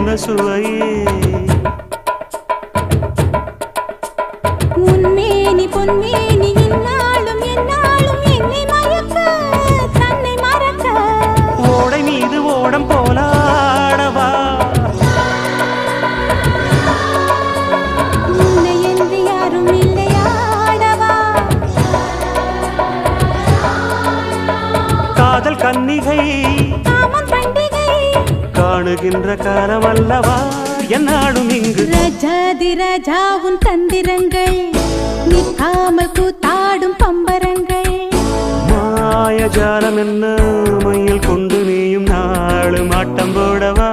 என்ன சுவையே உன்மேனி பொன்மேனி இந்நாளும் எந்நாளும் என்னை மயக்க தன்னை மறக்க ஓடை மீது ஓடம் போலாடவா உன்னை என்று யாரும் இல்லையாடவா காதல் கன்னிகை காமம் பண்டிகை காணுகின்ற காலம் அல்லவா என்னாடும் இங்கு ரஜாதி ராஜாவும் தந்திரங்கள் நிற்காமல் கூத்தாடும் பம்பரங்கள் மாயஜாலம் என்ன மையில் கொண்டு நீயும் நாளும் ஆட்டம் போடவா